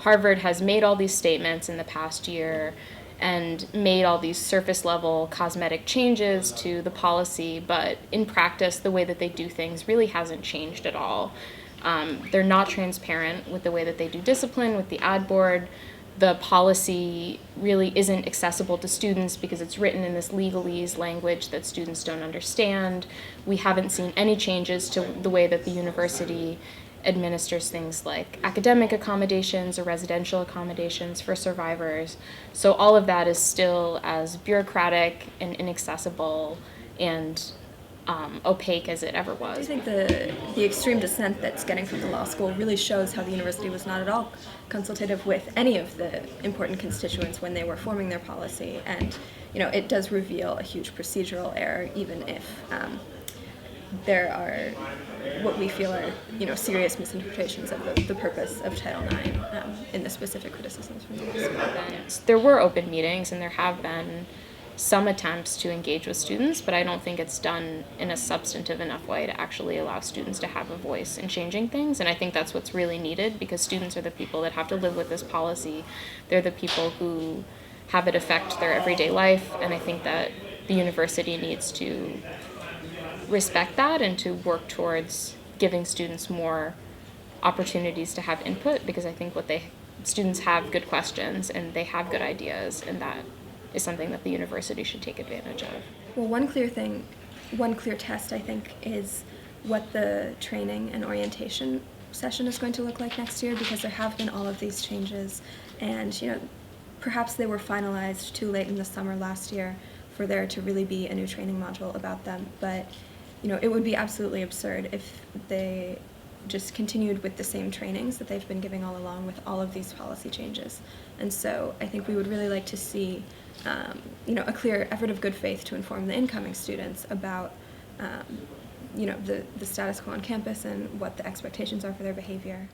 Harvard has made all these statements in the past year and made all these surface level cosmetic changes to the policy, but in practice, the way that they do things really hasn't changed at all. They're not transparent with the way that they do discipline with the ad board. The policy really isn't accessible to students because it's written in this legalese language that students don't understand. We haven't seen any changes to the way that the university administers things like academic accommodations or residential accommodations for survivors. So all of that is still as bureaucratic and inaccessible and opaque as it ever was. I think the extreme dissent that's getting from the law school really shows how the university was not at all consultative with any of the important constituents when they were forming their policy, and it does reveal a huge procedural error, even if there are what we feel are serious misinterpretations of the purpose of Title IX in the specific criticisms from the law school. There were open meetings, and there have been some attempts to engage with students, but I don't think it's done in a substantive enough way to actually allow students to have a voice in changing things. And I think that's what's really needed, because students are the people that have to live with this policy. They're the people who have it affect their everyday life, and I think that the university needs to respect that and to work towards giving students more opportunities to have input, because I think students have good questions and they have good ideas, and that is something that the university should take advantage of. Well, one clear test, I think, is what the training and orientation session is going to look like next year, because there have been all of these changes, and perhaps they were finalized too late in the summer last year for there to really be a new training module about them. But it would be absolutely absurd if they just continued with the same trainings that they've been giving all along with all of these policy changes. And so I think we would really like to see a clear effort of good faith to inform the incoming students about the status quo on campus and what the expectations are for their behavior.